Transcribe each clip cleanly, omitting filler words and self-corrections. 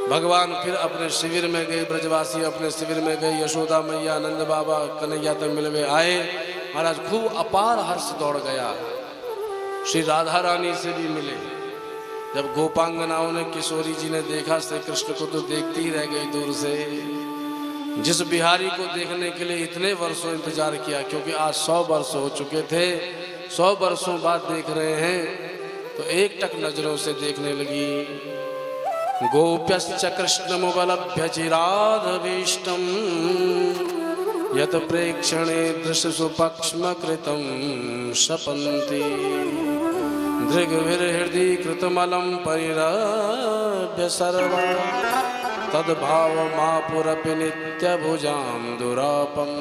भगवान फिर अपने शिविर में गए, ब्रजवासी अपने शिविर में गए, यशोदा मैया, नंद बाबा, कन्हैया तक मिलवे आए। महाराज खूब अपार हर्ष दौड़ गया। श्री राधा रानी से भी मिले। जब गोपांगनाओं ने, किशोरी जी ने देखा श्री कृष्ण को तो देखती ही रह गई दूर से। जिस बिहारी को देखने के लिए इतने वर्षों इंतजार किया, क्योंकि आज 100 वर्ष हो चुके थे, 100 वर्षों बाद देख रहे हैं, तो एक टक नजरों से देखने लगी। गोप्यश्च कृष्णमुपलभ्य चिरादभीष्टं यत प्रेक्षणे दृश्यसुपक्ष्मकृतं शपन्ति दृग्भिर्हृदि कृतमलं परिरभ्य सर्वा तद्भावमापुरपि नित्यभुजां दुरापम्।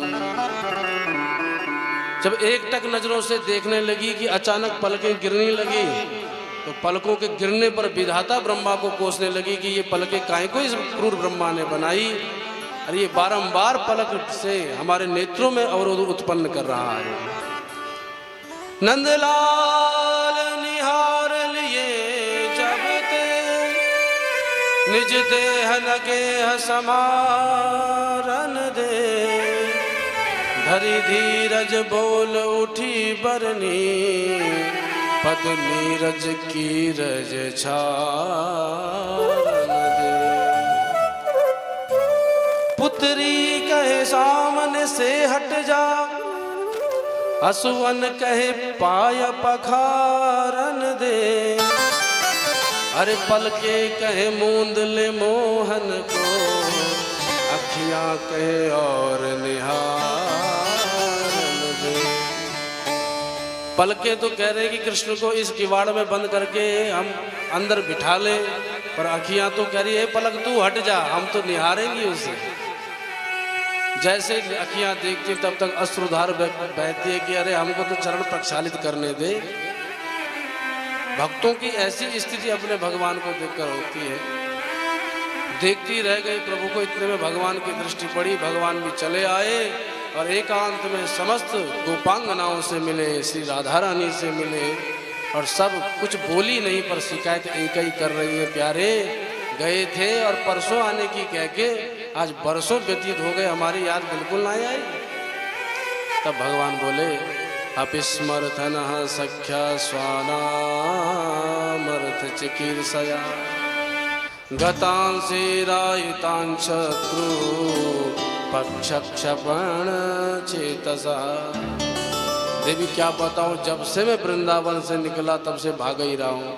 जब एक टक नजरों से देखने लगी कि अचानक पलकें गिरने लगी, तो पलकों के गिरने पर विधाता ब्रह्मा को कोसने लगी कि ये पलकें काहे को इस क्रूर ब्रह्मा ने बनाई, और ये बारंबार पलक से हमारे नेत्रों में अवरोध उत्पन्न कर रहा है। नंदलाल निहार लिए जब ते निज देह नगेह समारन दे, धरि धीरज बोल उठी बरनी पद नीरज कीरज छारन दे। पुत्री कहे सामने से हट जा, असुवन कहे पाय पखारन दे, अरे पलके कहे मूंद ले मोहन को, अखियां कहे और निहारन दे। पलके तो कह रहे कि कृष्ण को इस किवाड़ में बंद करके हम अंदर बिठा ले, पर अखियां तो कह रही है पलक तू हट जा, हम तो निहारेंगी उसे। जैसे अखियां देखती तब तक अश्रुधार बहती है कि अरे हमको तो चरण प्रक्षालित करने दे। भक्तों की ऐसी स्थिति अपने भगवान को देखकर होती है। देखती रह गई प्रभु को, इतने में भगवान की दृष्टि पड़ी, भगवान भी चले आए और एकांत में समस्त गोपांगनाओं से मिले, श्री राधा रानी से मिले, और सब कुछ बोली नहीं पर शिकायत एक ही कर रही है, प्यारे गए थे और परसों आने की कह के आज बरसों व्यतीत हो गए, हमारी याद बिल्कुल नहीं आई। तब भगवान बोले अपिस्मर्थनः सख्या स्वानामर्थ चिकीर्षया गतांसि रायितांशत्रु पक्षक्षपण चेतसा। देवी क्या बताऊं, जब से मैं वृंदावन से निकला तब से भाग ही रहा हूं।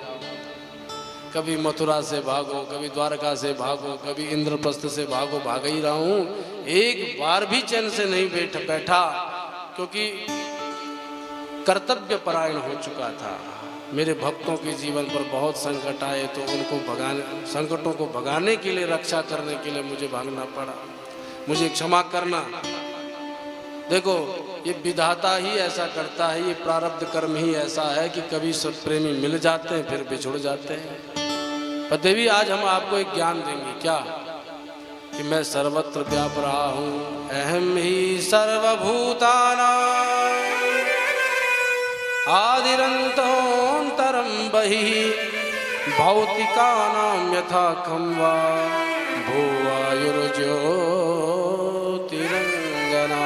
कभी मथुरा से भागो, कभी द्वारका से भागो, कभी इंद्रप्रस्थ से भागो, भाग ही रहा हूं। एक बार भी चैन से नहीं बैठा, क्योंकि कर्तव्य परायण हो चुका था। मेरे भक्तों के जीवन पर बहुत संकट आए तो उनको भगाने, संकटों को भगाने के लिए, रक्षा करने के लिए मुझे भागना पड़ा। मुझे क्षमा करना। देखो ये विधाता ही ऐसा करता है, ये प्रारब्ध कर्म ही ऐसा है कि कभी सब प्रेमी मिल जाते हैं फिर बिछुड़ जाते हैं। पर देवी आज हम आपको एक ज्ञान देंगे, क्या कि मैं सर्वत्र व्याप रहा हूँ, अहम ही सर्वभूतानां आदिरन्तोऽन्तरं बहिः भौतिकानां यथा खं वा भूवायुर्ज्योतिरंगना।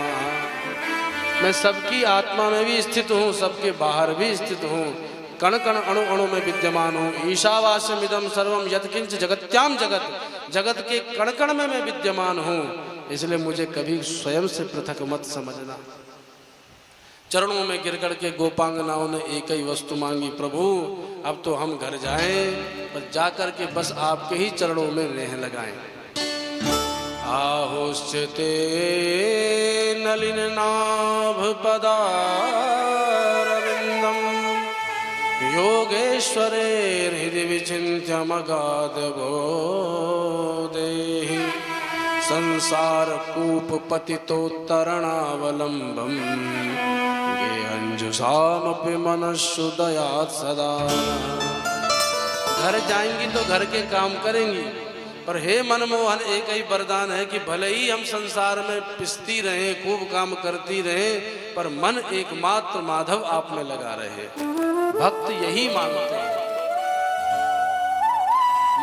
मैं सबकी आत्मा में भी स्थित हूँ, सबके बाहर भी स्थित हूँ, कण कण अणु अणु में विद्यमान हूँ। ईशावास्यमिदं सर्वं यत्किंच जगत्याम जगत, जगत के कण कण में मैं विद्यमान हूँ। इसलिए मुझे कभी स्वयं से पृथक मत समझना। चरणों में गिर के गोपांगनाओं ने एक ही वस्तु मांगी, प्रभु अब तो हम घर जाएं, पर जाकर के बस आपके ही चरणों में नेह लगाएं। आहुश्चते नलिन नाभ पदारविंदम योगेश्वरे हृदय विचिन्त्य मगाध बोधेहि संसार कूप पतितोत्तरणावलंबम गेहंजुषामपि मनस्सुदयात् सदा। घर जाएंगी तो घर के काम करेंगी, पर हे मनमोहन एक ही वरदान है कि भले ही हम संसार में पिसती रहें, खूब काम करती रहें, पर मन एकमात्र माधव आप में लगा रहे। भक्त यही मांगते हैं।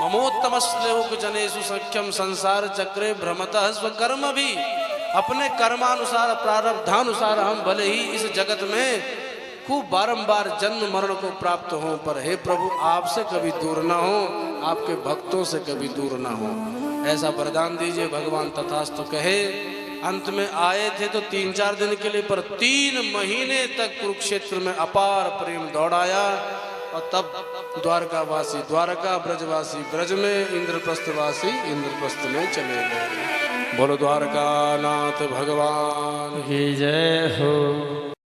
ममोत्तम श्लोक जनेषु सख्यम संसार चक्रे भ्रमतः स्वकर्म भी। अपने कर्मानुसार प्रारब्धानुसार हम भले ही इस जगत में खूब बारंबार जन्म मरण को प्राप्त हों, पर हे प्रभु आपसे कभी दूर ना हो, आपके भक्तों से कभी दूर ना हो, ऐसा वरदान दीजिए भगवान। तथास्तु कहे। अंत में आए थे तो 3-4 दिन के लिए, पर 3 महीने तक कुरुक्षेत्र में अपार प्रेम दौड़ाया। और तब द्वारकावासी द्वारका, ब्रजवासी ब्रज में, इंद्रप्रस्थवासी इंद्रप्रस्थ में चले गए। बोलो द्वारका नाथ भगवान की जय हो।